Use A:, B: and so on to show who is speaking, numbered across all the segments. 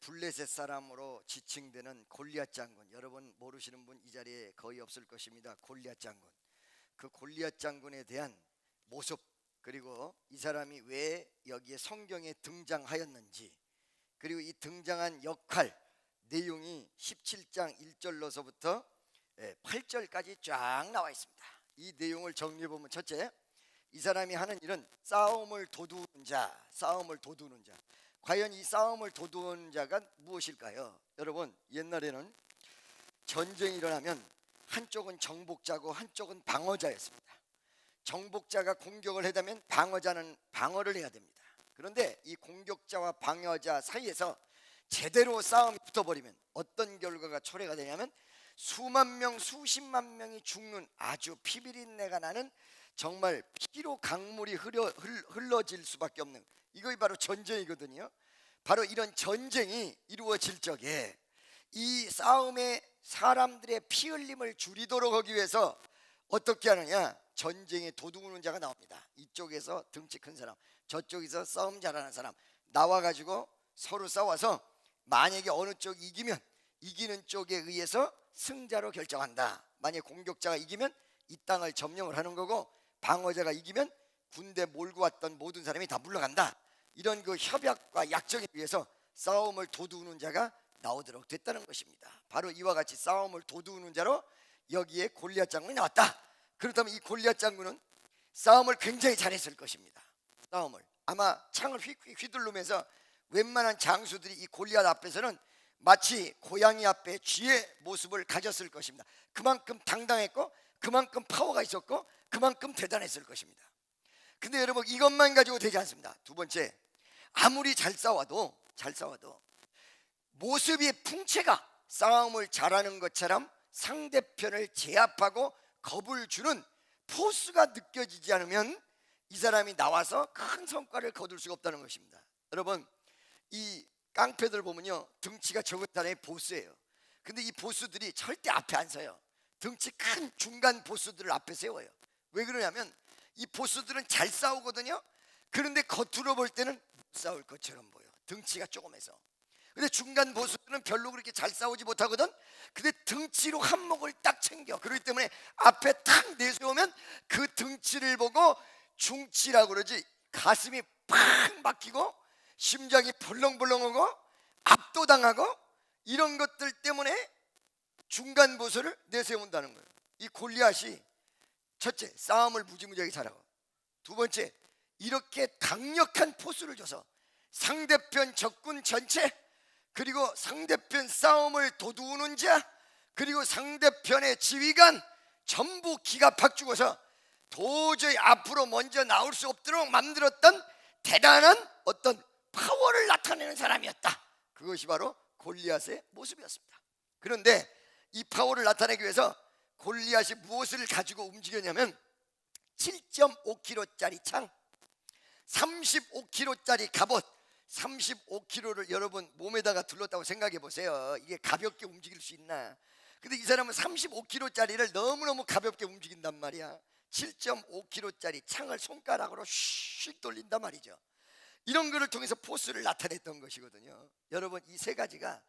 A: 블레셋 사람으로 지칭되는 골리앗 장군, 여러분 모르시는 분 이 자리에 거의 없을 것입니다. 골리앗 장군, 그 골리앗 장군에 대한 모습, 그리고 이 사람이 왜 여기에 성경에 등장하였는지, 그리고 이 등장한 역할 내용이 17장 1절로서부터 8절까지 쫙 나와 있습니다. 이 내용을 정리해 보면, 첫째, 이 사람이 하는 일은 싸움을 도두는 자, 싸움을 도두는 자. 과연 이 싸움을 도두는 자가 무엇일까요? 여러분, 옛날에는 전쟁이 일어나면 한쪽은 정복자고 한쪽은 방어자였습니다. 정복자가 공격을 하다면 방어자는 방어를 해야 됩니다. 그런데 이 공격자와 방어자 사이에서 제대로 싸움이 붙어버리면 어떤 결과가 초래가 되냐면 수만 명, 수십만 명이 죽는 아주 피비린내가 나는 정말 피로 강물이 흘러질 수밖에 없는, 이것이 바로 전쟁이거든요. 바로 이런 전쟁이 이루어질 적에 이 싸움에 사람들의 피 흘림을 줄이도록 하기 위해서 어떻게 하느냐, 전쟁에 도두는 자가 나옵니다. 이쪽에서 덩치 큰 사람, 저쪽에서 싸움 잘하는 사람 나와가지고 서로 싸워서 만약에 어느 쪽이 이기면 이기는 쪽에 의해서 승자로 결정한다. 만약에 공격자가 이기면 이 땅을 점령을 하는 거고, 방어자가 이기면 군대 몰고 왔던 모든 사람이 다 물러간다. 이런 그 협약과 약정에 의해서 싸움을 도두는 자가 나오도록 됐다는 것입니다. 바로 이와 같이 싸움을 도두는 자로 여기에 골리앗 장군이 나왔다. 그렇다면 이 골리앗 장군은 싸움을 굉장히 잘했을 것입니다. 싸움을 아마 창을 휘두르면서 웬만한 장수들이 이 골리앗 앞에서는 마치 고양이 앞에 쥐의 모습을 가졌을 것입니다. 그만큼 당당했고, 그만큼 파워가 있었고, 그만큼 대단했을 것입니다. 근데 여러분, 이것만 가지고 되지 않습니다. 두 번째, 아무리 잘 싸워도 모습의 풍채가 싸움을 잘하는 것처럼 상대편을 제압하고 겁을 주는 포스가 느껴지지 않으면 이 사람이 나와서 큰 성과를 거둘 수가 없다는 것입니다. 여러분, 이 깡패들 보면요, 덩치가 적은 사람이 보스예요. 근데 이 보스들이 절대 앞에 안 서요. 덩치 큰 중간 보스들을 앞에 세워요. 왜 그러냐면 이 보스들은 잘 싸우거든요. 그런데 겉으로 볼 때는 못 싸울 것처럼 보여, 덩치가 조금해서. 근데 중간 보스들은 별로 그렇게 잘 싸우지 못하거든. 근데 덩치로 한몫을 딱 챙겨. 그렇기 때문에 앞에 탁 내세우면 그 덩치를 보고 중치라고 그러지, 가슴이 팍 막히고 심장이 벌렁벌렁하고 압도당하고, 이런 것들 때문에 중간 보스를 내세운다는 거예요. 이 골리앗이 첫째, 싸움을 무지무지하게 잘하고, 두 번째, 이렇게 강력한 포스를 줘서 상대편 적군 전체, 그리고 상대편 싸움을 도두는 자, 그리고 상대편의 지휘관 전부 기가 팍 죽어서 도저히 앞으로 먼저 나올 수 없도록 만들었던 대단한 어떤 파워를 나타내는 사람이었다. 그것이 바로 골리앗의 모습이었습니다. 그런데 이 파워를 나타내기 위해서 골리앗이 무엇을 가지고 움직였냐면 7.5kg짜리 창, 35kg짜리 갑옷, 35kg를 여러분 몸에다가 둘렀다고 생각해 보세요. 이게 가볍게 움직일 수 있나? 근데 이 사람은 35kg짜리를 너무너무 가볍게 움직인단 말이야. 7.5kg짜리 창을 손가락으로 슉 돌린단 말이죠. 이런 거를 통해서 포스를 나타냈던 것이거든요. 여러분, 이 세 가지가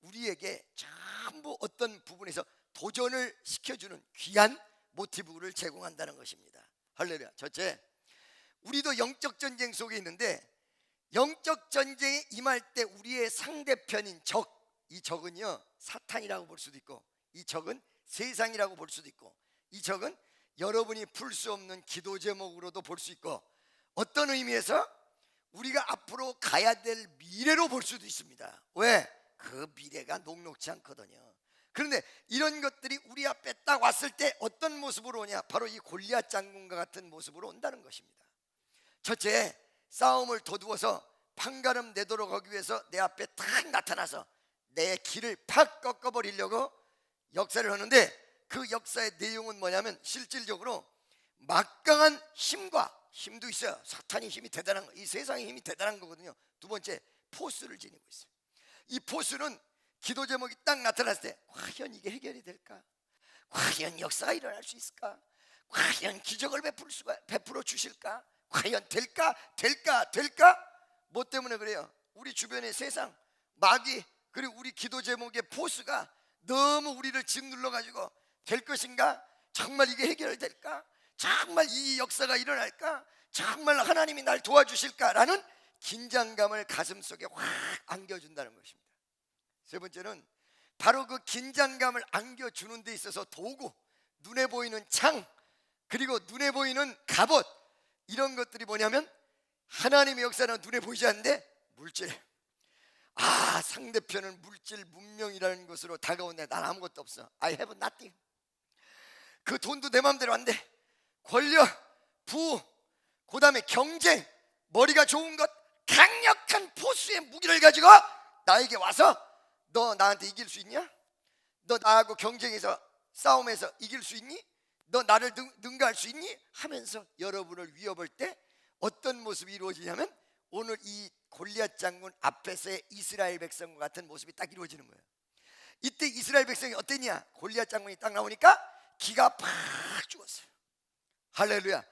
A: 우리에게 전부 어떤 부분에서 도전을 시켜주는 귀한 모티브를 제공한다는 것입니다. 할렐루야. 첫째, 우리도 영적 전쟁 속에 있는데, 영적 전쟁에 임할 때 우리의 상대편인 적, 이 적은요 사탄이라고 볼 수도 있고, 이 적은 세상이라고 볼 수도 있고, 이 적은 여러분이 풀 수 없는 기도 제목으로도 볼 수 있고, 어떤 의미에서 우리가 앞으로 가야 될 미래로 볼 수도 있습니다. 왜? 그 미래가 녹록지 않거든요. 그런데 이런 것들이 우리 앞에 딱 왔을 때 어떤 모습으로 오냐? 바로 이 골리앗 장군과 같은 모습으로 온다는 것입니다. 첫째, 싸움을 도두어서 판가름 내도록 하기 위해서 내 앞에 탁 나타나서 내 길을 팍 꺾어버리려고 역사를 하는데, 그 역사의 내용은 뭐냐면 실질적으로 막강한 힘도 있어요. 사탄의 힘이 대단한 거, 이 세상의 힘이 대단한 거거든요. 두 번째, 포스를 지니고 있어요. 이 포스는 기도 제목이 딱 나타났을 때 과연 이게 해결이 될까? 과연 역사가 일어날 수 있을까? 과연 기적을 베풀어 주실까? 과연 될까? 뭐 때문에 그래요? 우리 주변의 세상, 마귀 그리고 우리 기도 제목의 포스가 너무 우리를 짓눌러 가지고 될 것인가? 정말 이게 해결될까? 정말 이 역사가 일어날까? 정말 하나님이 날 도와주실까라는 긴장감을 가슴속에 확 안겨준다는 것입니다. 세 번째는 바로 그 긴장감을 안겨주는 데 있어서 도구, 눈에 보이는 창, 그리고 눈에 보이는 갑옷, 이런 것들이 뭐냐면 하나님의 역사는 눈에 보이지 않는데 물질. 상대편은 물질 문명이라는 것으로 다가오는데 난 아무것도 없어. I have nothing. 그 돈도 내 마음대로 안 돼. 권력, 부, 그 다음에 경쟁, 머리가 좋은 것, 강력한 포수의 무기를 가지고 나에게 와서 너 나한테 이길 수 있냐? 너 나하고 경쟁해서 싸움에서 이길 수 있니? 너 나를 능가할 수 있니? 하면서 여러분을 위협할 때 어떤 모습이 이루어지냐면 오늘 이 골리앗 장군 앞에서의 이스라엘 백성과 같은 모습이 딱 이루어지는 거예요. 이때 이스라엘 백성이 어땠냐? 골리앗 장군이 딱 나오니까 기가 팍 죽었어요. 할렐루야.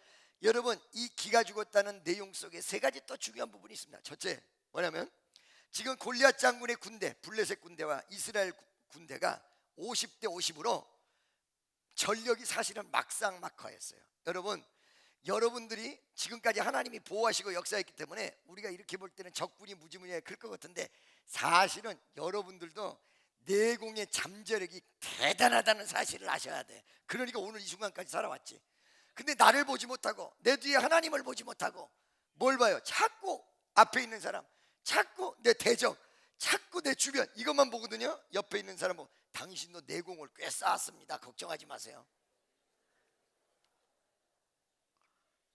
A: 여러분, 이 기가 죽었다는 내용 속에 세 가지 또 중요한 부분이 있습니다. 첫째, 뭐냐면 지금 골리앗 장군의 군대, 블레셋 군대와 이스라엘 군대가 50대 50으로 전력이 사실은 막상막하였어요. 여러분들이 지금까지 하나님이 보호하시고 역사했기 때문에 우리가 이렇게 볼 때는 적군이 무지무지하게 클 것 같은데 사실은 여러분들도 내공의 잠재력이 대단하다는 사실을 아셔야 돼. 그러니까 오늘 이 순간까지 살아왔지. 근데 나를 보지 못하고 내 뒤에 하나님을 보지 못하고 뭘 봐요? 자꾸 앞에 있는 사람, 자꾸 내 대적, 자꾸 내 주변 이것만 보거든요. 옆에 있는 사람 보고 당신도 내공을 꽤 쌓았습니다. 걱정하지 마세요.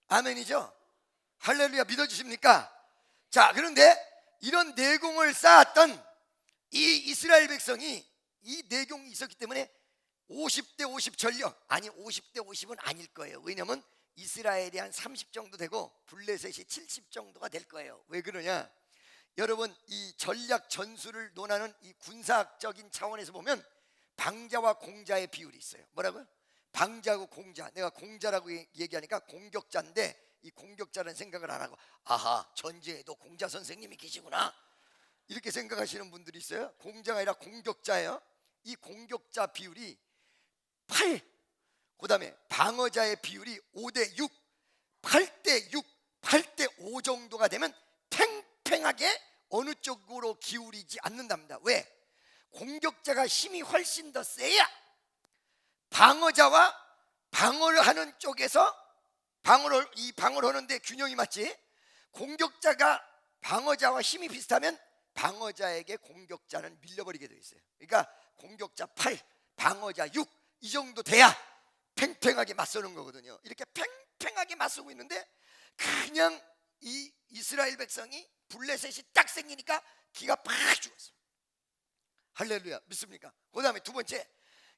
A: 아멘이죠? 할렐루야. 믿어주십니까? 자, 그런데 이런 내공을 쌓았던 이 이스라엘 백성이 이 내공이 있었기 때문에 50대 50 전력, 아니 50대 50은 아닐 거예요. 왜냐하면 이스라엘이 한 30 정도 되고 블레셋이 70 정도가 될 거예요. 왜 그러냐? 여러분, 이 전략 전술을 논하는 이 군사학적인 차원에서 보면 방자와 공자의 비율이 있어요. 뭐라고요? 방자하고 공자. 내가 공자라고 얘기하니까 공격자인데 이 공격자라는 생각을 안 하고 전쟁에도 공자 선생님이 계시구나 이렇게 생각하시는 분들이 있어요. 공자가 아니라 공격자예요. 이 공격자 비율이 8, 그 다음에 방어자의 비율이 5대 6, 8대 6, 8대 5 정도가 되면 팽팽하게 어느 쪽으로 기울이지 않는답니다. 왜? 공격자가 힘이 훨씬 더 세야 방어자와 방어를 하는 쪽에서 방어를 하는데 균형이 맞지. 공격자가 방어자와 힘이 비슷하면 방어자에게 공격자는 밀려버리게 되어 있어요. 그러니까 공격자 8, 방어자 6 이 정도 돼야 팽팽하게 맞서는 거거든요. 이렇게 팽팽하게 맞서고 있는데 그냥 이 이스라엘 백성이 블레셋이 딱 생기니까 기가 팍 죽었어요. 할렐루야. 믿습니까? 그 다음에 두 번째,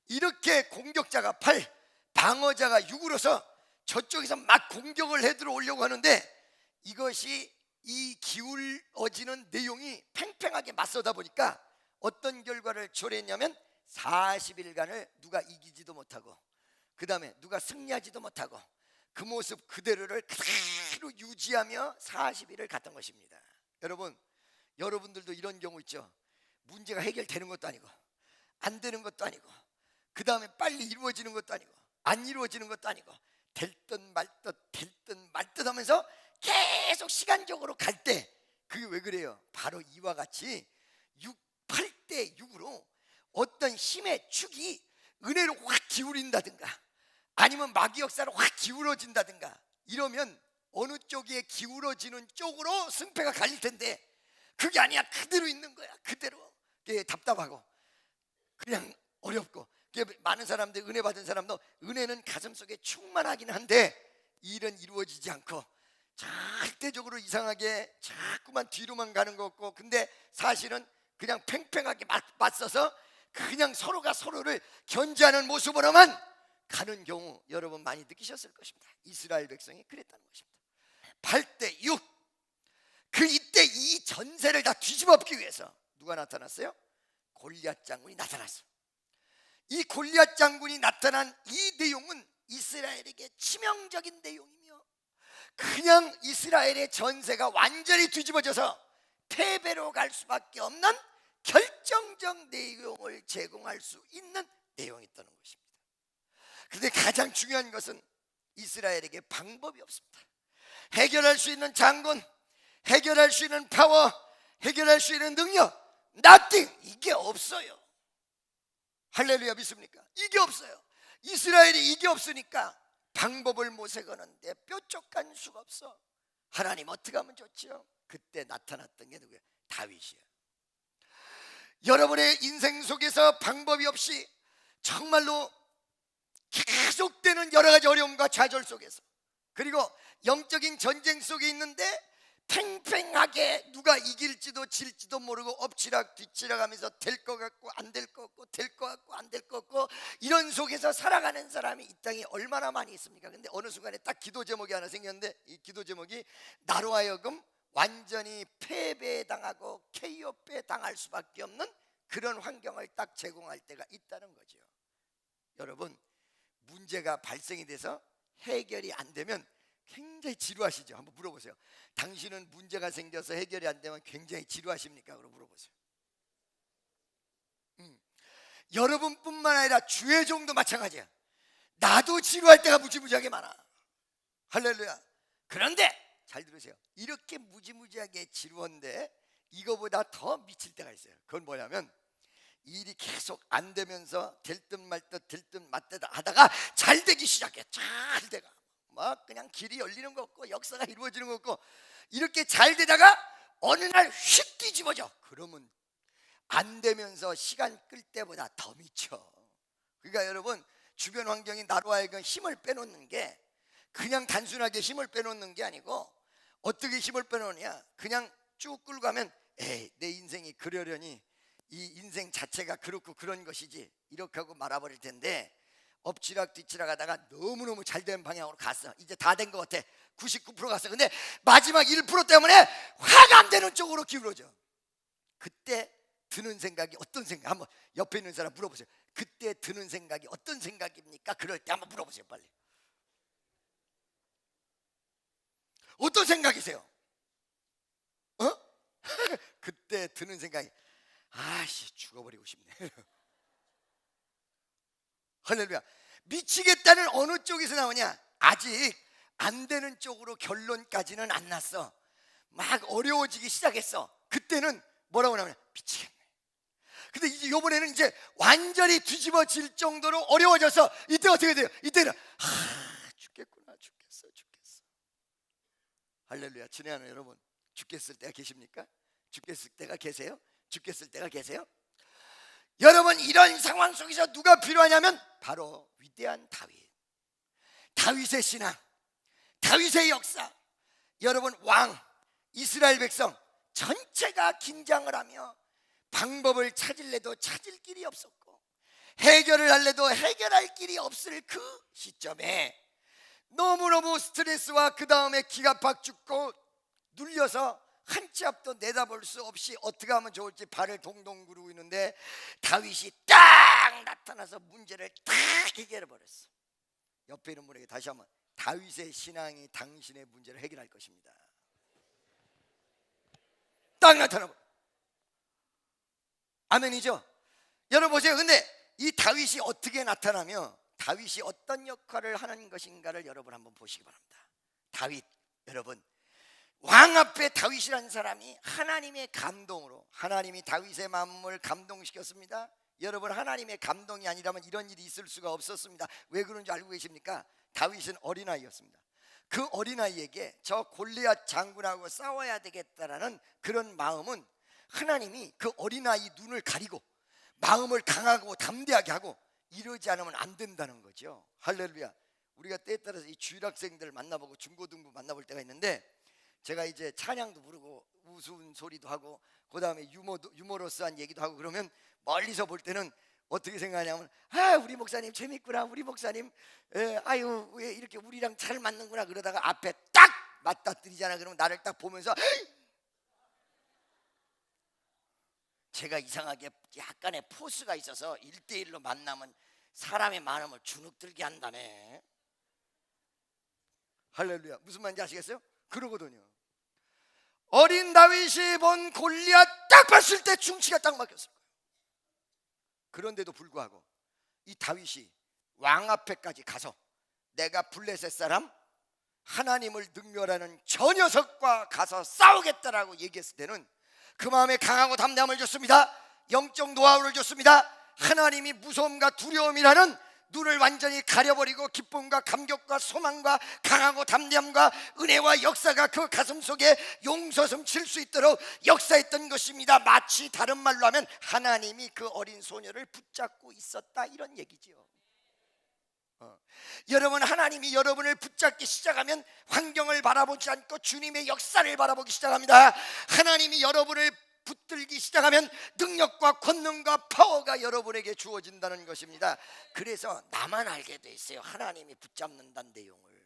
A: 이렇게 공격자가 8, 방어자가 6으로서 저쪽에서 막 공격을 해 들어오려고 하는데 이것이 이 기울어지는 내용이 팽팽하게 맞서다 보니까 어떤 결과를 초래했냐면 40일간을 누가 이기지도 못하고 그 다음에 누가 승리하지도 못하고 그 모습 그대로를 그대로 유지하며 40일을 갔던 것입니다. 여러분들도 이런 경우 있죠. 문제가 해결되는 것도 아니고 안 되는 것도 아니고 그 다음에 빨리 이루어지는 것도 아니고 안 이루어지는 것도 아니고 될 듯 말 듯 하면서 계속 시간적으로 갈 때 그게 왜 그래요? 바로 이와 같이 8대 6으로 어떤 힘의 축이 은혜로 확 기울인다든가 아니면 마귀 역사로 확 기울어진다든가 이러면 어느 쪽에 기울어지는 쪽으로 승패가 갈릴 텐데 그게 아니야. 그대로 있는 거야. 그대로. 그게 답답하고 그냥 어렵고 많은 사람들 은혜 받은 사람도 은혜는 가슴속에 충만하긴 한데 일은 이루어지지 않고 절대적으로 이상하게 자꾸만 뒤로만 가는 것 같고 근데 사실은 그냥 팽팽하게 맞서서 그냥 서로가 서로를 견제하는 모습으로만 가는 경우 여러분 많이 느끼셨을 것입니다. 이스라엘 백성이 그랬다는 것입니다. 8대 6. 이때 이 전세를 다 뒤집어 엎기 위해서 누가 나타났어요? 골리앗 장군이 나타났어요. 이 골리앗 장군이 나타난 이 내용은 이스라엘에게 치명적인 내용이며 그냥 이스라엘의 전세가 완전히 뒤집어져서 패배로 갈 수밖에 없는 성경 내용을 제공할 수 있는 내용이었다는 것입니다. 그런데 가장 중요한 것은 이스라엘에게 방법이 없습니다. 해결할 수 있는 장군, 해결할 수 있는 파워, 해결할 수 있는 능력, nothing, 이게 없어요. 할렐루야, 믿습니까? 이게 없어요. 이스라엘이 이게 없으니까 방법을 모색하는데 뾰족한 수가 없어. 하나님 어떻게 하면 좋죠? 그때 나타났던 게 누구예요? 다윗이에요. 여러분의 인생 속에서 방법이 없이 정말로 계속되는 여러 가지 어려움과 좌절 속에서, 그리고 영적인 전쟁 속에 있는데 팽팽하게 누가 이길지도 질지도 모르고 엎치락 뒤치락 하면서 될 것 같고 안 될 것 같고 될 것 같고 안 될 것 같고 이런 속에서 살아가는 사람이 이 땅에 얼마나 많이 있습니까? 근데 어느 순간에 딱 기도 제목이 하나 생겼는데, 이 기도 제목이 나로 하여금 완전히 패배당하고 KO패 당할 수밖에 없는 그런 환경을 딱 제공할 때가 있다는 거죠. 여러분, 문제가 발생이 돼서 해결이 안 되면 굉장히 지루하시죠? 한번 물어보세요. 당신은 문제가 생겨서 해결이 안 되면 굉장히 지루하십니까? 그럼 물어보세요. 여러분뿐만 아니라 주의 종도 마찬가지야. 나도 지루할 때가 무지무지하게 많아. 할렐루야. 그런데 잘 들으세요. 이렇게 무지무지하게 지루한데 이거보다 더 미칠 때가 있어요. 그건 뭐냐면 일이 계속 안 되면서 될 듯 말 듯 될 듯 말 듯 하다가 잘 되기 시작해. 잘 돼가 막 그냥 길이 열리는 거 없고 역사가 이루어지는 거 없고 이렇게 잘 되다가 어느 날 휙 뒤집어져. 그러면 안 되면서 시간 끌 때보다 더 미쳐. 그러니까 여러분, 주변 환경이 나로 하여금 힘을 빼놓는 게 그냥 단순하게 힘을 빼놓는 게 아니고, 어떻게 힘을 빼놓느냐, 그냥 쭉 끌고 가면 에이, 내 인생이 그러려니 이 인생 자체가 그렇고 그런 것이지 이렇게 하고 말아버릴 텐데, 엎치락 뒤치락 하다가 너무너무 잘 된 방향으로 갔어. 이제 다 된 것 같아. 99% 갔어. 근데 마지막 1% 때문에 화가 안 되는 쪽으로 기울어져. 그때 드는 생각이 어떤 생각? 한번 옆에 있는 사람 물어보세요. 그때 드는 생각이 어떤 생각입니까? 그럴 때 한번 물어보세요. 빨리. 어떤 생각이세요? 그때 드는 생각이 아씨 죽어버리고 싶네. 할렐루야. 미치겠다는 어느 쪽에서 나오냐? 아직 안 되는 쪽으로 결론까지는 안 났어. 막 어려워지기 시작했어. 그때는 뭐라고 나오냐? 미치겠네. 근데 이제 요번에는 이제 완전히 뒤집어질 정도로 어려워져서 이때 어떻게 돼요? 이때는 죽겠구나, 죽겠어. 할렐루야. 친애하는 여러분, 죽겠을 때가 계십니까? 죽겠을 때가 계세요? 죽겠을 때가 계세요? 여러분, 이런 상황 속에서 누가 필요하냐면 바로 위대한 다윗. 다윗의 신앙, 다윗의 역사. 여러분, 왕, 이스라엘 백성 전체가 긴장을 하며 방법을 찾을래도 찾을 길이 없었고 해결을 할래도 해결할 길이 없을 그 시점에 너무너무 스트레스와 그 다음에 기가 팍 죽고 눌려서 한 치 앞도 내다볼 수 없이 어떻게 하면 좋을지 발을 동동 구르고 있는데 다윗이 딱 나타나서 문제를 딱 해결해 버렸어. 옆에 있는 분에게 다시 한번, 다윗의 신앙이 당신의 문제를 해결할 것입니다. 딱 나타나고. 아멘이죠? 여러분 보세요. 근데 이 다윗이 어떻게 나타나며 다윗이 어떤 역할을 하는 것인가를 여러분 한번 보시기 바랍니다. 다윗, 여러분, 왕 앞에 다윗이라는 사람이 하나님의 감동으로, 하나님이 다윗의 마음을 감동시켰습니다. 여러분, 하나님의 감동이 아니라면 이런 일이 있을 수가 없었습니다. 왜 그런지 알고 계십니까? 다윗은 어린아이였습니다. 그 어린아이에게 저 골리앗 장군하고 싸워야 되겠다라는 그런 마음은 하나님이 그 어린아이 눈을 가리고 마음을 강하고 담대하게 하고 이러지 않으면 안 된다는 거죠. 할렐루야. 우리가 때에 따라서 이 주일학생들 만나보고 중고등부 만나볼 때가 있는데, 제가 이제 찬양도 부르고 우스운 소리도 하고 그 다음에 유머러스한 얘기도 하고 그러면 멀리서 볼 때는 어떻게 생각하냐면, 우리 목사님 재밌구나, 우리 목사님 아유 왜 이렇게 우리랑 잘 맞는구나. 그러다가 앞에 딱 맞닥뜨리잖아. 그러면 나를 딱 보면서 제가 이상하게 약간의 포스가 있어서 1대1로 만나면 사람의 마음을 주눅들게 한다네. 할렐루야. 무슨 말인지 아시겠어요? 그러거든요. 어린 다윗이 본 골리앗 딱 봤을 때 중치가 딱 막혔을 거예요. 그런데도 불구하고 이 다윗이 왕 앞에까지 가서 내가 블레셋 사람 하나님을 능멸하는 저 녀석과 가서 싸우겠다라고 얘기했을 때는 그 마음에 강하고 담대함을 줬습니다. 영적 노하우를 줬습니다. 하나님이 무서움과 두려움이라는 눈을 완전히 가려버리고 기쁨과 감격과 소망과 강하고 담대함과 은혜와 역사가 그 가슴 속에 용서섬 칠 수 있도록 역사했던 것입니다. 마치 다른 말로 하면 하나님이 그 어린 소녀를 붙잡고 있었다, 이런 얘기지요. 여러분, 하나님이 여러분을 붙잡기 시작하면 환경을 바라보지 않고 주님의 역사를 바라보기 시작합니다. 하나님이 여러분을 붙들기 시작하면 능력과 권능과 파워가 여러분에게 주어진다는 것입니다. 그래서 나만 알게 돼 있어요. 하나님이 붙잡는다는 내용을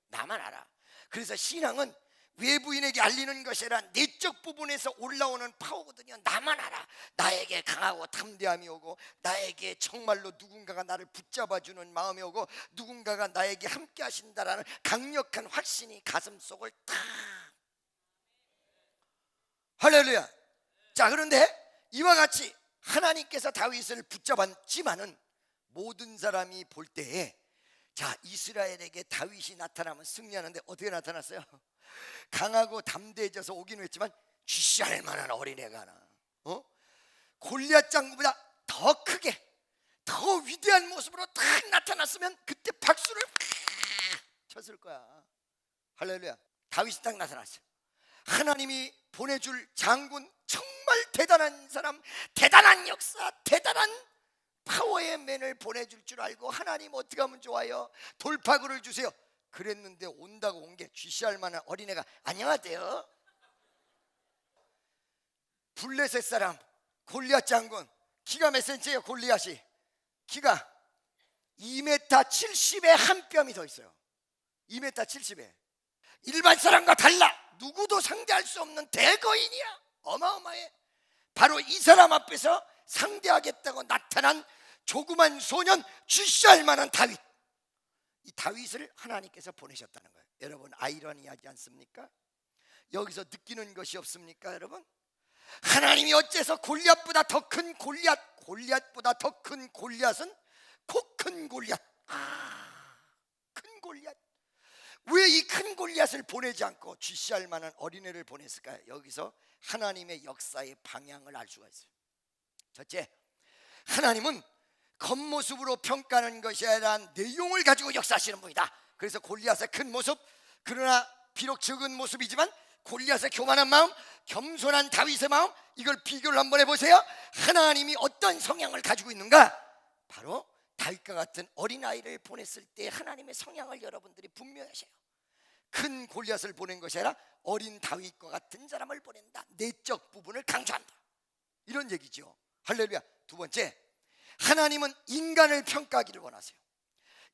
A: 나만 알아. 그래서 신앙은 외부인에게 알리는 것이 아니라 내적 부분에서 올라오는 파워거든요. 나만 알아. 나에게 강하고 담대함이 오고, 나에게 정말로 누군가가 나를 붙잡아주는 마음이 오고, 누군가가 나에게 함께 하신다라는 강력한 확신이 가슴 속을 탁. 할렐루야. 자, 그런데 이와 같이 하나님께서 다윗을 붙잡았지만은 모든 사람이 볼 때에, 자, 이스라엘에게 다윗이 나타나면 승리하는데 어떻게 나타났어요? 강하고 담대해져서 오기는 했지만 쥐씨할 만한 어린애가 하나, 골리앗 장군보다 더 크게, 더 위대한 모습으로 딱 나타났으면 그때 박수를 쳤을 거야. 할렐루야. 다윗이 딱 나타났어요. 하나님이 보내줄 장군, 정말 대단한 사람, 대단한 역사, 대단한 파워의 맨을 보내줄 줄 알고, 하나님 어떻게 하면 좋아요? 돌파구를 주세요. 그랬는데 온다고 온 게 쥐씨할 만한 어린애가, 안녕하세요. 블레셋 사람 골리앗 장군, 키가 몇 센치예요? 골리앗이 키가 2m 70에 한 뼘이 더 있어요. 2m 70에 일반 사람과 달라. 누구도 상대할 수 없는 대거인이야. 어마어마해. 바로 이 사람 앞에서 상대하겠다고 나타난 조그만 소년, 쥐씨할 만한 다윗. 이 다윗을 하나님께서 보내셨다는 거예요. 여러분, 아이러니하지 않습니까? 여기서 느끼는 것이 없습니까, 여러분? 하나님이 어째서 골리앗보다 더 큰 골리앗보다 더 큰 골리앗은 코 큰 골리앗, 큰 골리앗, 왜 이 큰 골리앗을 보내지 않고 쥐씨할 만한 어린애를 보냈을까요? 여기서 하나님의 역사의 방향을 알 수가 있어요. 첫째, 하나님은 겉모습으로 평가하는 것이 아니라 내용을 가지고 역사하시는 분이다. 그래서 골리앗의 큰 모습, 그러나 비록 적은 모습이지만 골리앗의 교만한 마음, 겸손한 다윗의 마음, 이걸 비교를 한번 해보세요. 하나님이 어떤 성향을 가지고 있는가? 바로 다윗과 같은 어린아이를 보냈을 때 하나님의 성향을 여러분들이 분명히 하셔요. 큰 골리앗을 보낸 것이 아니라 어린 다윗과 같은 사람을 보낸다. 내적 부분을 강조한다, 이런 얘기죠. 할렐루야. 두 번째, 하나님은 인간을 평가하기를 원하세요.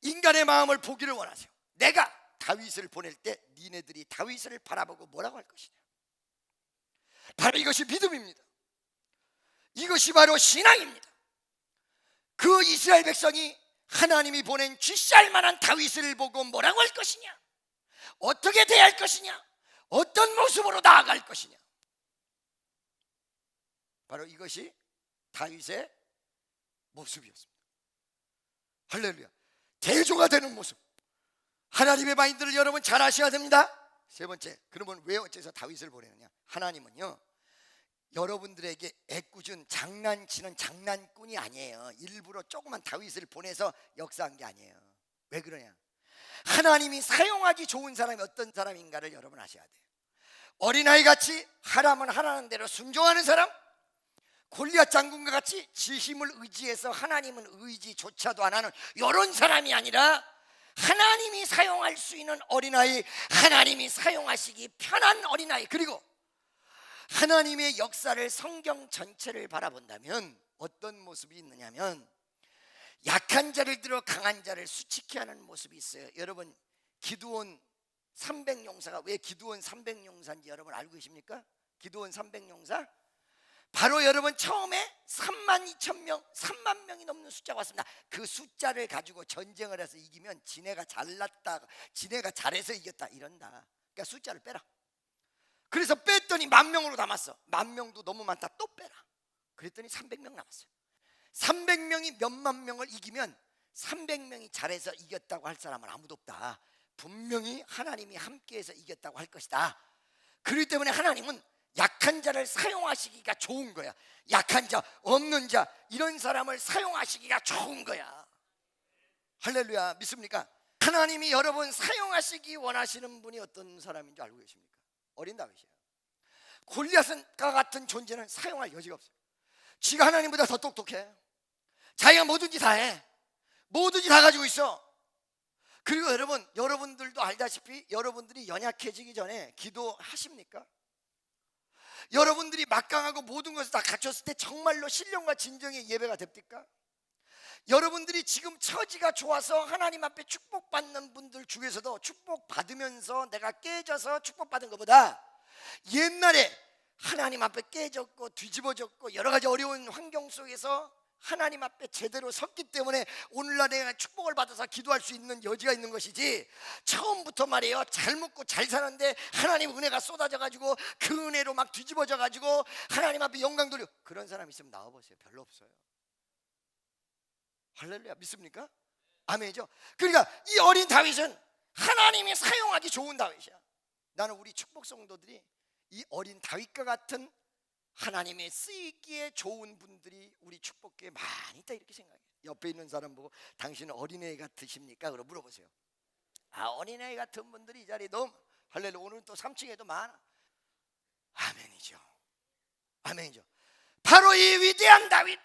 A: 인간의 마음을 보기를 원하세요. 내가 다윗을 보낼 때 니네들이 다윗을 바라보고 뭐라고 할 것이냐. 바로 이것이 믿음입니다. 이것이 바로 신앙입니다. 그 이스라엘 백성이 하나님이 보낸 쥐씨할 만한 다윗을 보고 뭐라고 할 것이냐, 어떻게 대할 것이냐, 어떤 모습으로 나아갈 것이냐. 바로 이것이 다윗의 모습이었습니다. 할렐루야. 대조가 되는 모습, 하나님의 마인드를 여러분 잘 아셔야 됩니다. 세 번째, 그러면 왜 어째서 다윗을 보내느냐? 하나님은요, 여러분들에게 애꿎은 장난치는 장난꾼이 아니에요. 일부러 조그만 다윗을 보내서 역사한 게 아니에요. 왜 그러냐? 하나님이 사용하기 좋은 사람이 어떤 사람인가를 여러분 아셔야 돼요. 어린아이같이 하라면 하라는 대로 순종하는 사람, 골리앗 장군과 같이 지 힘을 의지해서 하나님은 의지조차도 안 하는 이런 사람이 아니라, 하나님이 사용할 수 있는 어린아이, 하나님이 사용하시기 편한 어린아이, 그리고 하나님의 역사를, 성경 전체를 바라본다면 어떤 모습이 있느냐면, 약한 자를 들어 강한 자를 수치케 하는 모습이 있어요. 여러분, 기드온 300용사가 왜 기드온 300용사인지 여러분 알고 계십니까? 기드온 300용사, 바로 여러분 처음에 32,000명, 3만 명이 넘는 숫자가 왔습니다. 그 숫자를 가지고 전쟁을 해서 이기면 지네가 잘났다, 지네가 잘해서 이겼다 이런다. 그러니까 숫자를 빼라. 그래서 뺐더니 10,000명으로 남았어. 10,000명도 너무 많다, 또 빼라. 그랬더니 300명 남았어요. 300명이 몇만 명을 이기면 300명이 잘해서 이겼다고 할 사람은 아무도 없다. 분명히 하나님이 함께해서 이겼다고 할 것이다. 그렇기 때문에 하나님은 약한 자를 사용하시기가 좋은 거야. 약한 자, 없는 자, 이런 사람을 사용하시기가 좋은 거야. 할렐루야. 믿습니까? 하나님이 여러분 사용하시기 원하시는 분이 어떤 사람인 줄 알고 계십니까? 어린 다윗이에요. 골리앗과 같은 존재는 사용할 여지가 없어요. 지가 하나님보다 더 똑똑해. 자기가 뭐든지 다 해. 뭐든지 다 가지고 있어. 그리고 여러분들도 알다시피 여러분들이 연약해지기 전에 기도하십니까? 여러분들이 막강하고 모든 것을 다 갖췄을 때 정말로 신령과 진정의 예배가 됩니까? 여러분들이 지금 처지가 좋아서 하나님 앞에 축복받는 분들 중에서도 축복받으면서 내가 깨져서 축복받은 것보다 옛날에 하나님 앞에 깨졌고 뒤집어졌고 여러 가지 어려운 환경 속에서 하나님 앞에 제대로 섰기 때문에 오늘날 내가 축복을 받아서 기도할 수 있는 여지가 있는 것이지, 처음부터 말이에요 잘 먹고 잘 사는데 하나님 은혜가 쏟아져 가지고 그 은혜로 막 뒤집어져 가지고 하나님 앞에 영광 돌려, 그런 사람 있으면 나와보세요. 별로 없어요. 할렐루야. 믿습니까? 아멘이죠. 그러니까 이 어린 다윗은 하나님이 사용하기 좋은 다윗이야. 나는 우리 축복 성도들이 이 어린 다윗과 같은 하나님의 쓰이기에 좋은 분들이 우리 축복교회에 많이 있다, 이렇게 생각해요. 옆에 있는 사람 보고 당신은 어린애 같으십니까? 그러고 물어보세요. 아, 어린애 같은 분들이 이 자리에 너무, 할렐루야. 오늘 또 3층에도 많아. 아멘이죠. 아멘이죠. 바로 이 위대한 다윗,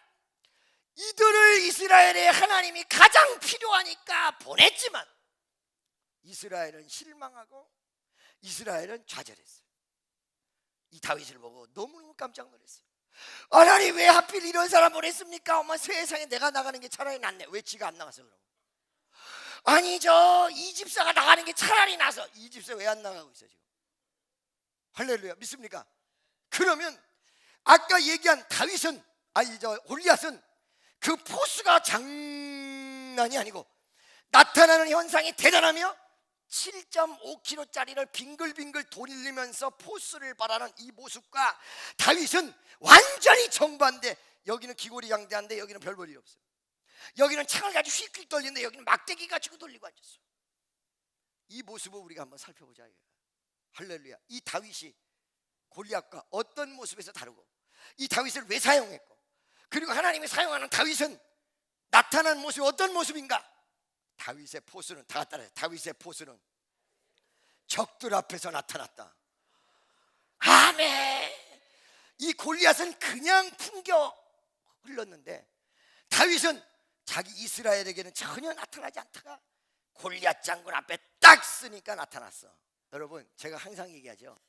A: 이들을 이스라엘에 하나님이 가장 필요하니까 보냈지만 이스라엘은 실망하고 이스라엘은 좌절했어요. 이 다윗을 보고 너무너무 깜짝 놀랐어요. 하나님 왜 하필 이런 사람 보냈습니까? 어머, 세상에 내가 나가는 게 차라리 낫네. 왜 지가 안 나가서 그럼? 아니죠, 이 집사가 나가는 게 차라리 나서. 이 집사 왜 안 나가고 있어요 지금? 할렐루야. 믿습니까? 그러면 아까 얘기한 다윗은, 골리앗은 그 포스가 장난이 아니고 나타나는 현상이 대단하며 7.5kg짜리를 빙글빙글 돌리면서 포스를 바라는 이 모습과 다윗은 완전히 정반대. 여기는 기골이 양대한데 여기는 별 볼 일 없어요. 여기는 창을 가지고 휙휙 돌리는데 여기는 막대기 가지고 돌리고 앉았어. 이 모습을 우리가 한번 살펴보자. 할렐루야. 이 다윗이 골리앗과 어떤 모습에서 다르고 이 다윗을 왜 사용했고, 그리고 하나님이 사용하는 다윗은 나타난 모습이 어떤 모습인가? 다윗의 포스는, 다 따라해, 다윗의 포스는 적들 앞에서 나타났다. 아멘. 이 골리앗은 그냥 풍겨 흘렀는데 다윗은 자기 이스라엘에게는 전혀 나타나지 않다가 골리앗 장군 앞에 딱 쓰니까 나타났어. 여러분, 제가 항상 얘기하죠.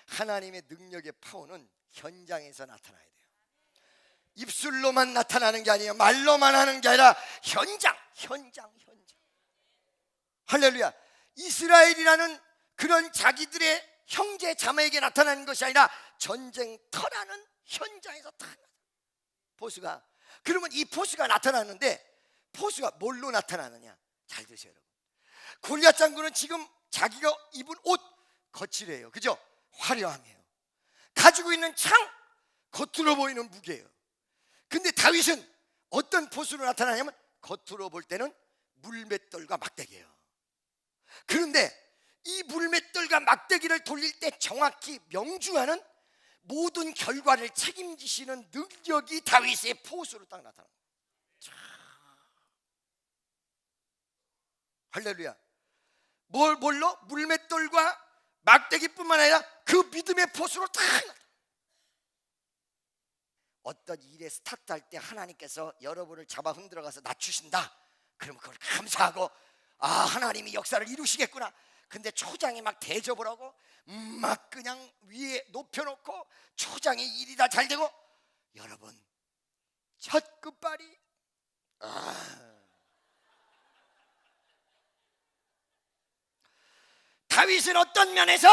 A: 하나님의 능력의 파워는 현장에서 나타나야 돼요. 입술로만 나타나는 게 아니에요. 말로만 하는 게 아니라 현장. 할렐루야. 이스라엘이라는 그런 자기들의 형제 자매에게 나타나는 것이 아니라 전쟁터라는 현장에서 나타나. 포스가. 그러면 이 포스가 나타나는데 포스가 뭘로 나타나느냐? 잘 들으세요 여러분. 골리앗 장군은 지금 자기가 입은 옷 거칠해요. 그죠? 화려함이에요. 가지고 있는 창 겉으로 보이는 무게예요. 근데 다윗은 어떤 포스로 나타나냐면 겉으로 볼 때는 물맷돌과 막대기예요. 그런데 이 물맷돌과 막대기를 돌릴 때 정확히 명중하는 모든 결과를 책임지시는 능력이 다윗의 포스로 딱 나타납니다. 할렐루야. 뭘로? 물맷돌과 막대기뿐만 아니라 그 믿음의 포스로 딱 나타납니다. 어떤 일에 스타트할 때 하나님께서 여러분을 잡아 흔들어가서 낮추신다. 그러면 그걸 감사하고, 아, 하나님이 역사를 이루시겠구나. 근데 초장이 막 대접을 하고 막 그냥 위에 높여놓고 초장이 일이 다 잘 되고, 여러분 첫 끝발이 다윗은 어떤 면에서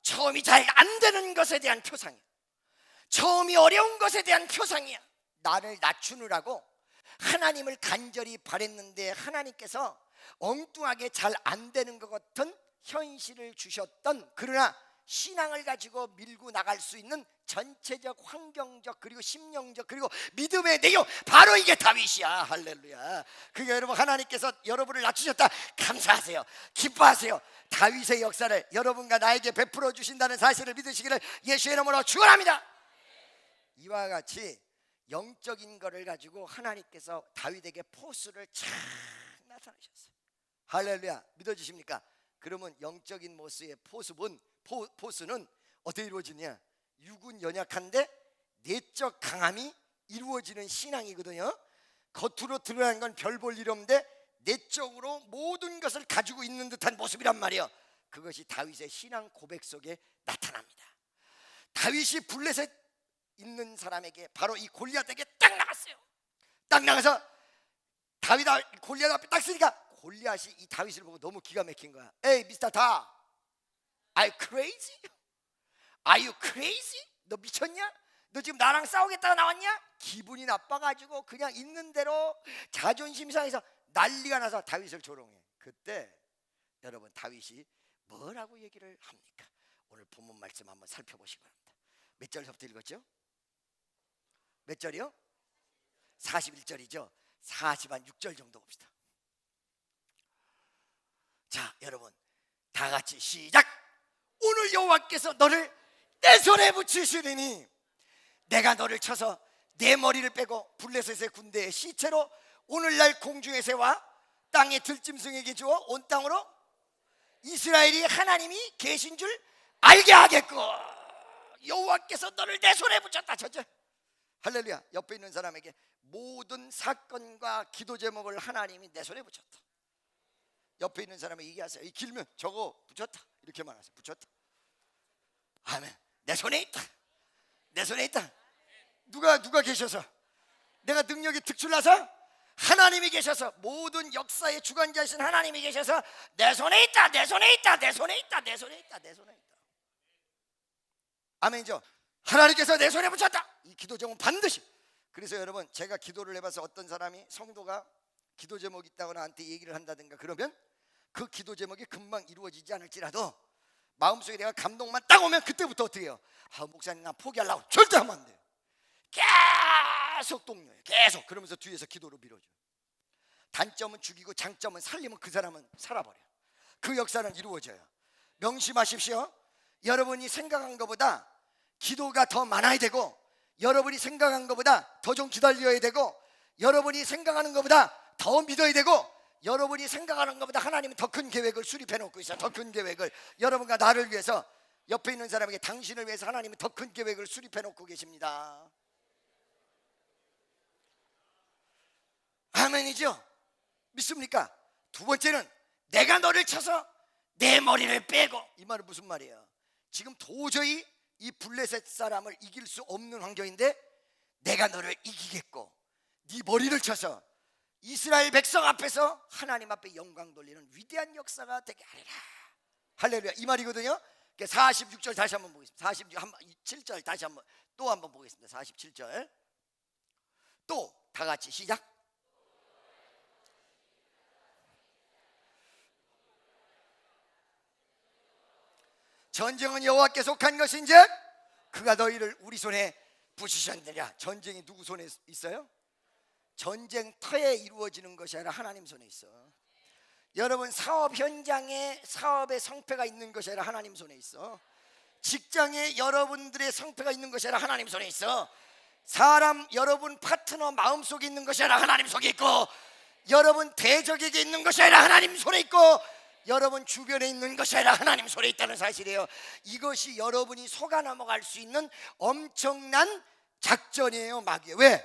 A: 처음이 잘 안 되는 것에 대한 표상이야. 처음이 어려운 것에 대한 표상이야. 나를 낮추느라고 하나님을 간절히 바랬는데 하나님께서 엉뚱하게 잘 안 되는 것 같은 현실을 주셨던, 그러나 신앙을 가지고 밀고 나갈 수 있는 전체적 환경적 그리고 심령적 그리고 믿음의 내용, 바로 이게 다윗이야. 할렐루야. 그게 여러분, 하나님께서 여러분을 낮추셨다, 감사하세요. 기뻐하세요. 다윗의 역사를 여러분과 나에게 베풀어 주신다는 사실을 믿으시기를 예수의 이름으로 축원합니다. 이와 같이 영적인 거를 가지고 하나님께서 다윗에게 포수를 쫙 나타내셨어요. 할렐루야. 믿어지십니까? 그러면 영적인 모습의 포수는 어떻게 이루어지냐? 육은 연약한데 내적 강함이 이루어지는 신앙이거든요. 겉으로 드러나는 건 별 볼 일 없는데 내적으로 모든 것을 가지고 있는 듯한 모습이란 말이에요. 그것이 다윗의 신앙 고백 속에 나타납니다. 다윗이 블레셋 있는 사람에게, 바로 이 골리앗에게 딱 나갔어요. 딱 나가서 다윗 골리앗 앞에 딱 서니까 골리앗이 이 다윗을 보고 너무 기가 막힌 거야. 에이 미스터 다, Are you crazy? Are you crazy? 너 미쳤냐? 너 지금 나랑 싸우겠다가 나왔냐? 기분이 나빠가지고 그냥 있는 대로 자존심 상해서 난리가 나서 다윗을 조롱해. 그때 여러분, 다윗이 뭐라고 얘기를 합니까? 오늘 본문 말씀 한번 살펴보시기 바랍니다. 몇 절부터 읽었죠? 몇 절이요? 41절이죠. 40한 6절 정도 봅시다. 자, 여러분 다 같이 시작. 오늘 여호와께서 너를 내 손에 붙이시리니 내가 너를 쳐서 내 머리를 빼고 블레셋의 군대의 시체로 오늘날 공중의 새와 땅의 들짐승에게 주어 온 땅으로 이스라엘이 하나님이 계신 줄 알게 하겠고, 여호와께서 너를 내 손에 붙였다. 첫째, 할렐루야. 옆에 있는 사람에게 모든 사건과 기도 제목을 하나님이 내 손에 붙였다. 옆에 있는 사람에게 얘기하세요. 이 길면 저거 붙였다, 이렇게 말하세요. 붙였다. 아멘. 내 손에 있다. 내 손에 있다. 누가 계셔서, 내가 능력이 특출나서, 하나님이 계셔서, 모든 역사의 주관자이신 하나님이 계셔서 내 손에 있다, 내 손에 있다, 내 손에 있다, 내 손에 있다, 내 손에 있다. 아멘이죠. 하나님께서 내 손에 붙였다. 이 기도 제목은 반드시. 그래서 여러분, 제가 기도를 해봐서 어떤 사람이, 성도가 기도 제목이 있다고 나한테 얘기를 한다든가 그러면 그 기도 제목이 금방 이루어지지 않을지라도 마음속에 내가 감동만 딱 오면 그때부터 어떻게 해요? 아, 목사님 나 포기하려고 절대 하면 안 돼요. 계속 독려해요. 계속. 그러면서 뒤에서 기도로 밀어줘요. 단점은 죽이고 장점은 살리면 그 사람은 살아버려요. 그 역사는 이루어져요. 명심하십시오. 여러분이 생각한 것보다 기도가 더 많아야 되고, 여러분이 생각한 것보다 더 좀 기다려야 되고, 여러분이 생각하는 것보다 더 믿어야 되고, 여러분이 생각하는 것보다 하나님은 더 큰 계획을 수립해 놓고 있어요. 더 큰 계획을. 여러분과 나를 위해서, 옆에 있는 사람에게 당신을 위해서 하나님은 더 큰 계획을 수립해 놓고 계십니다. 아멘이죠? 믿습니까? 두 번째는 내가 너를 쳐서 내 머리를 빼고. 이 말은 무슨 말이에요? 지금 도저히 이 블레셋 사람을 이길 수 없는 환경인데 내가 너를 이기겠고 네 머리를 쳐서 이스라엘 백성 앞에서 하나님 앞에 영광 돌리는 위대한 역사가 되게 하리라. 할렐루야. 이 말이거든요. 46절 다시 한번 보겠습니다. 47절 다시 한번, 또 한번 보겠습니다. 47절 또 다 같이 시작. 전쟁은 여호와께 속한 것인즉 그가 너희를 우리 손에 붙이셨느니라. 전쟁이 누구 손에 있어요? 전쟁터에 이루어지는 것이 아니라 하나님 손에 있어. 여러분, 사업 현장에 사업의 성패가 있는 것이 아니라 하나님 손에 있어. 직장에 여러분들의 성패가 있는 것이 아니라 하나님 손에 있어. 사람, 여러분 파트너 마음속에 있는 것이 아니라 하나님 속에 있고, 여러분 대적에게 있는 것이 아니라 하나님 손에 있고, 여러분 주변에 있는 것이 아니라 하나님 손에 있다는 사실이에요. 이것이 여러분이 속아 넘어갈 수 있는 엄청난 작전이에요. 막이에요. 왜?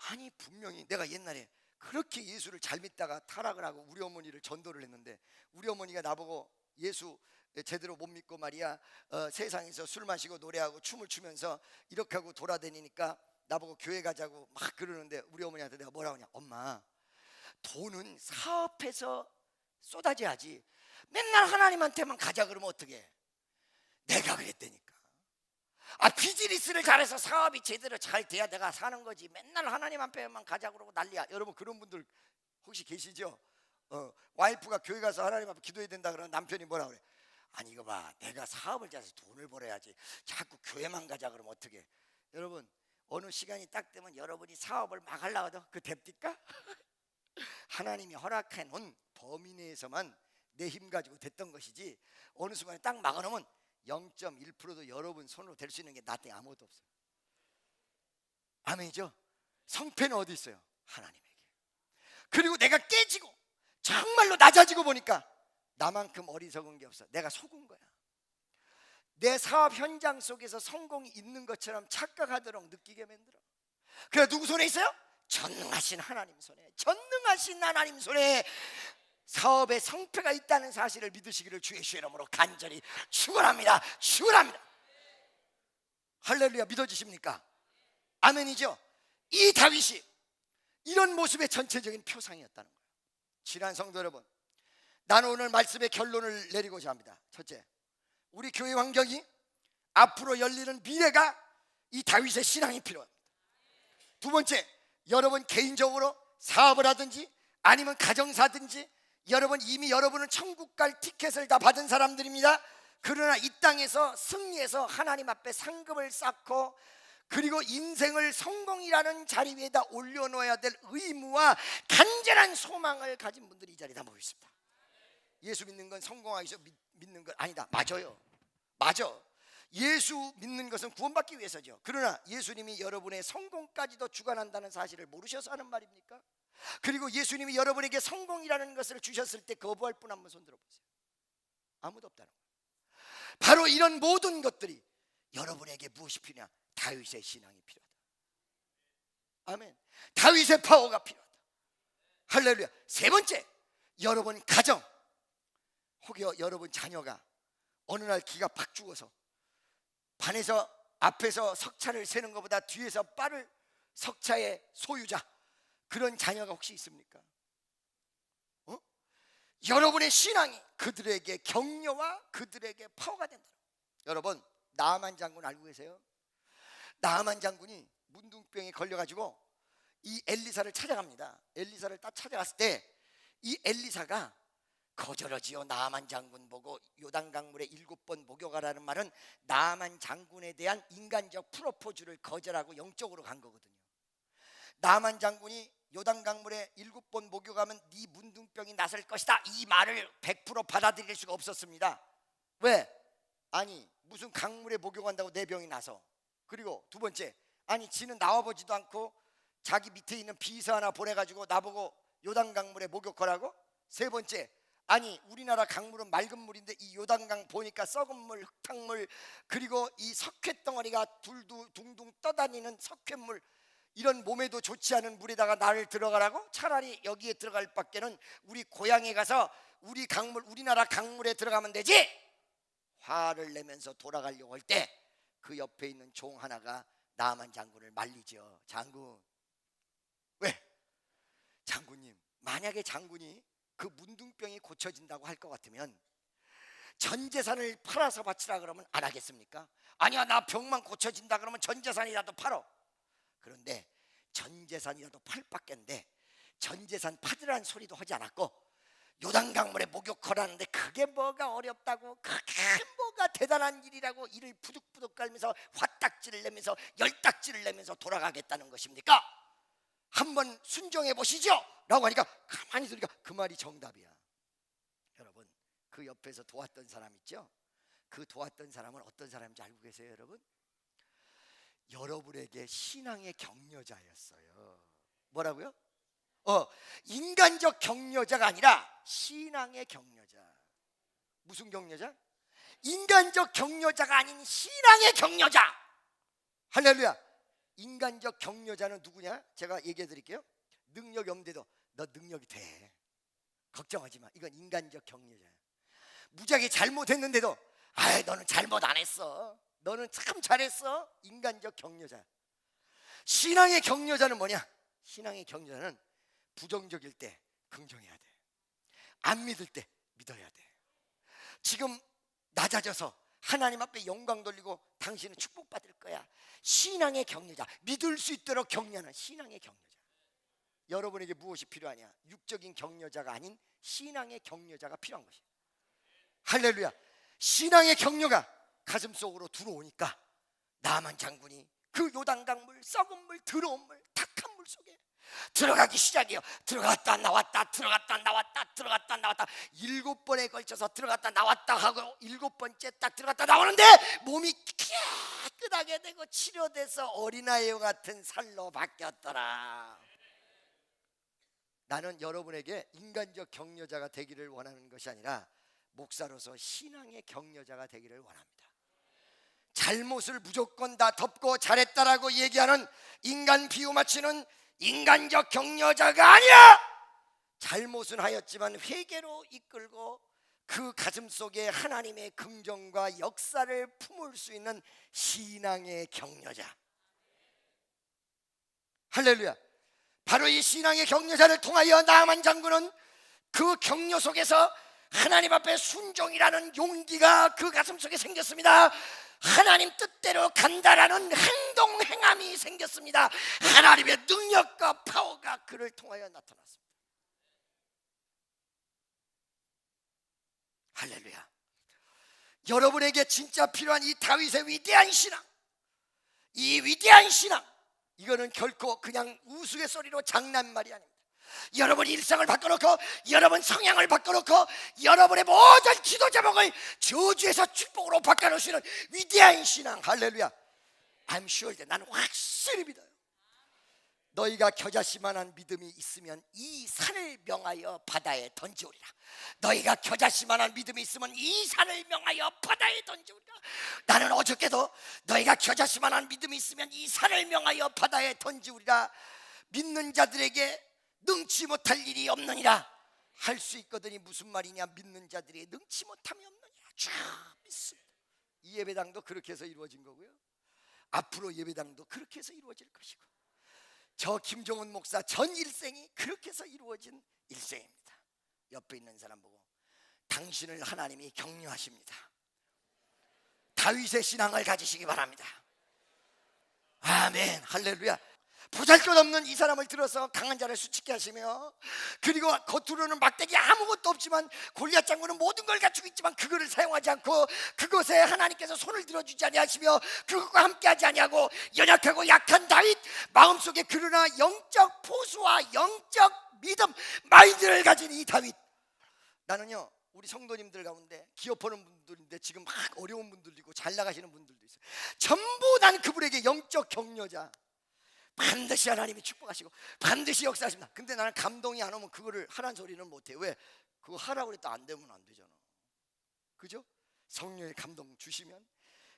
A: 아니, 분명히 내가 옛날에 그렇게 예수를 잘 믿다가 타락을 하고 우리 어머니를 전도를 했는데, 우리 어머니가 나보고 예수 제대로 못 믿고 말이야, 세상에서 술 마시고 노래하고 춤을 추면서 이렇게 하고 돌아다니니까 나보고 교회 가자고 막 그러는데, 우리 어머니한테 내가 뭐라고 하냐, 엄마, 돈은 사업해서 쏟아져야지 맨날 하나님한테만 가자 그러면 어떡해. 내가 그랬다니까. 비즈니스를 잘해서 사업이 제대로 잘 돼야 내가 사는 거지, 맨날 하나님 앞에만 가자 그러고 난리야. 여러분 그런 분들 혹시 계시죠? 와이프가 교회 가서 하나님 앞에 기도해야 된다 그러면 남편이 뭐라 그래? 아니 이거 봐, 내가 사업을 잘해서 돈을 벌어야지 자꾸 교회만 가자 그러면 어떻게? 여러분 어느 시간이 딱 되면 여러분이 사업을 막 하려고 해도 그 됩니까? 하나님이 허락해 놓은 범위 내에서만 내 힘 가지고 됐던 것이지, 어느 순간에 딱 막아놓으면 0.1%도 여러분 손으로 될 수 있는 게 나 때문에 아무것도 없어요. 아멘이죠? 성패는 어디 있어요? 하나님에게. 그리고 내가 깨지고 정말로 낮아지고 보니까 나만큼 어리석은 게 없어. 내가 속은 거야. 내 사업 현장 속에서 성공이 있는 것처럼 착각하도록 느끼게 만들어. 그래 누구 손에 있어요? 전능하신 하나님 손에, 전능하신 하나님 손에 사업에 성패가 있다는 사실을 믿으시기를 주의 이름으로 간절히 축원합니다. 축원합니다. 할렐루야. 믿어지십니까? 아멘이죠? 이 다윗이 이런 모습의 전체적인 표상이었다는 거예요. 친한 성도 여러분, 나는 오늘 말씀의 결론을 내리고자 합니다. 첫째, 우리 교회 환경이 앞으로 열리는 미래가 이 다윗의 신앙이 필요합니다. 두 번째, 여러분 개인적으로 사업을 하든지 아니면 가정사든지 이미 여러분은 천국 갈 티켓을 다 받은 사람들입니다. 그러나 이 땅에서 승리해서 하나님 앞에 상급을 쌓고 그리고 인생을 성공이라는 자리 위에다 올려놓아야 될 의무와 간절한 소망을 가진 분들이 이 자리에 다 모여 있습니다. 예수 믿는 건 성공하기 위해서 믿는 건 아니다. 맞아요. 맞아. 예수 믿는 것은 구원받기 위해서죠. 그러나 예수님이 여러분의 성공까지도 주관한다는 사실을 모르셔서 하는 말입니까? 그리고 예수님이 여러분에게 성공이라는 것을 주셨을 때 거부할 분 한번 손 들어보세요. 아무도 없다는 거예요. 바로 이런 모든 것들이 여러분에게 무엇이 필요하냐? 다윗의 신앙이 필요하다. 아멘. 다윗의 파워가 필요하다. 할렐루야. 세 번째, 여러분 가정, 혹여 여러분 자녀가 어느 날 기가 팍 죽어서 반에서 앞에서 석차를 세는 것보다 뒤에서 빠를 석차의 소유자, 그런 자녀가 혹시 있습니까? 여러분의 신앙이 그들에게 격려와 그들에게 파워가 된다. 여러분 나아만 장군 알고 계세요? 나아만 장군이 문둥병에 걸려가지고 이 엘리사를 찾아갑니다. 엘리사를 딱 찾아갔을 때 이 엘리사가 거절하지요. 나아만 장군 보고 요단강물에 7번 목욕하라는 말은 나아만 장군에 대한 인간적 프로포즈를 거절하고 영적으로 간 거거든요. 나아만 장군이 요단강물에 7번 목욕하면 네 문둥병이 나설 것이다, 이 말을 100% 받아들일 수가 없었습니다. 왜? 아니 무슨 강물에 목욕한다고 내 병이 나서. 그리고 두 번째, 아니 지는 나와보지도 않고 자기 밑에 있는 비서 하나 보내가지고 나보고 요단강물에 목욕하라고? 세 번째, 아니 우리나라 강물은 맑은 물인데 이 요단강 보니까 썩은 물, 흙탕물, 그리고 이 석회덩어리가 둥둥 떠다니는 석회물, 이런 몸에도 좋지 않은 물에다가 나를 들어가라고? 차라리 여기에 들어갈 밖에는 우리 고향에 가서 우리 강물, 우리나라 강물에 들어가면 되지. 화를 내면서 돌아가려고 할 때 그 옆에 있는 종 하나가 나아만 장군을 말리죠. 장군, 왜? 장군님, 만약에 장군이 그 문둥병이 고쳐진다고 할 것 같으면 전 재산을 팔아서 바치라 그러면 안 하겠습니까? 아니야, 나 병만 고쳐진다 그러면 전 재산이라도 팔어. 그런데 전 재산이라도 팔 밖인데 전 재산 팔으라는 소리도 하지 않았고 요단강물에 목욕하라는데 그게 뭐가 어렵다고, 그게 뭐가 대단한 일이라고 이를 부득부득 깔면서 화딱지를 내면서 열딱지를 내면서 돌아가겠다는 것입니까? 한번 순종해 보시죠 라고 하니까 가만히 들으니까 그 말이 정답이야. 여러분 그 옆에서 도왔던 사람 있죠? 그 도왔던 사람은 어떤 사람인지 알고 계세요 여러분? 여러분에게 신앙의 격려자였어요. 뭐라고요? 인간적 격려자가 아니라 신앙의 격려자. 무슨 격려자? 인간적 격려자가 아닌 신앙의 격려자. 할렐루야. 인간적 격려자는 누구냐? 제가 얘기해 드릴게요. 능력이 없는데도 너 능력이 돼, 걱정하지 마. 이건 인간적 격려자야. 무지하게 잘못했는데도 아이 너는 잘못 안 했어, 너는 참 잘했어. 인간적 격려자. 신앙의 격려자는 뭐냐? 신앙의 격려자는 부정적일 때 긍정해야 돼. 안 믿을 때 믿어야 돼. 지금 낮아져서 하나님 앞에 영광 돌리고 당신은 축복받을 거야. 신앙의 격려자, 믿을 수 있도록 격려하는 신앙의 격려자. 여러분에게 무엇이 필요하냐? 육적인 격려자가 아닌 신앙의 격려자가 필요한 것이에요. 할렐루야. 신앙의 격려가 가슴속으로 들어오니까 나만 장군이 그 요단강물, 썩은 물, 더러운 물, 탁한 물 속에 들어가기 시작이에요. 들어갔다 나왔다, 들어갔다 나왔다, 들어갔다 나왔다. 7번에 걸쳐서 들어갔다 나왔다 하고 7번째 딱 들어갔다 나오는데 몸이 깨끗하게 되고 치료돼서 어린아이와 같은 살로 바뀌었더라. 나는 여러분에게 인간적 격려자가 되기를 원하는 것이 아니라 목사로서 신앙의 격려자가 되기를 원합니다. 잘못을 무조건 다 덮고 잘했다라고 얘기하는 인간 비유 맞추는 인간적 격려자가 아니라 잘못은 하였지만 회개로 이끌고 그 가슴 속에 하나님의 긍정과 역사를 품을 수 있는 신앙의 격려자. 할렐루야. 바로 이 신앙의 격려자를 통하여 나아만 장군은 그 격려 속에서 하나님 앞에 순종이라는 용기가 그 가슴 속에 생겼습니다. 하나님 뜻대로 간다라는 행동 행함이 생겼습니다. 하나님의 능력과 파워가 그를 통하여 나타났습니다. 할렐루야. 여러분에게 진짜 필요한 이 다윗의 위대한 신앙, 이 위대한 신앙, 이거는 결코 그냥 우스갯소리로 장난말이 아닙니다. 여러분 일상을 바꿔놓고, 여러분 성향을 바꿔놓고, 여러분의 모든 기도 제목을 저주에서 축복으로 바꿔놓으시는 위대한 신앙. 할렐루야. I'm sure that 나는 확실히 믿어요. 너희가 겨자씨만한 믿음이 있으면 이 산을 명하여 바다에 던지오리라. 너희가 겨자씨만한 믿음이 있으면 이 산을 명하여 바다에 던지오리라. 나는 어저께도 너희가 겨자씨만한 믿음이 있으면 이 산을 명하여 바다에 던지오리라. 믿는 자들에게 능치 못할 일이 없느니라. 할 수 있거든이 무슨 말이냐? 믿는 자들이 능치 못함이 없느니라. 쭉 믿습니다. 이 예배당도 그렇게 해서 이루어진 거고요, 앞으로 예배당도 그렇게 해서 이루어질 것이고, 저 김종훈 목사 전 일생이 그렇게 해서 이루어진 일생입니다. 옆에 있는 사람 보고 당신을 하나님이 격려하십니다. 다윗의 신앙을 가지시기 바랍니다. 아멘. 할렐루야. 보잘것없는 이 사람을 들어서 강한 자를 수치게 하시며, 그리고 겉으로는 막대기 아무것도 없지만 골리앗 장군은 모든 걸 갖추고 있지만 그거를 사용하지 않고 그것에 하나님께서 손을 들어주지 아니하시며 그것과 함께하지 아니하고 연약하고 약한 다윗 마음속에 그러나 영적 포수와 영적 믿음 마인드를 가진 이 다윗. 나는요, 우리 성도님들 가운데 기업하는 분들인데 지금 막 어려운 분들도 있고 잘 나가시는 분들도 있어요. 전부 난 그분에게 영적 격려자, 반드시 하나님이 축복하시고 반드시 역사하십니다. 근데 나는 감동이 안 오면 그거를 하라는 소리는 못해. 왜? 그거 하라고 그랬다 안 되면 안 되잖아. 그죠? 성령의 감동 주시면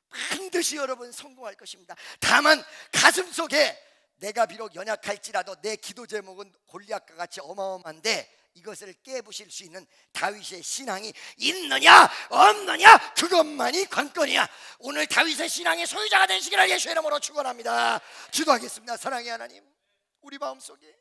A: 반드시 여러분 성공할 것입니다. 다만 가슴 속에 내가 비록 연약할지라도 내 기도 제목은 골리앗과 같이 어마어마한데 이것을 깨부실 수 있는 다윗의 신앙이 있느냐 없느냐, 그것만이 관건이야. 오늘 다윗의 신앙의 소유자가 되시기를 예수의 이름으로 축원합니다. 기도하겠습니다. 사랑의 하나님, 우리 마음속에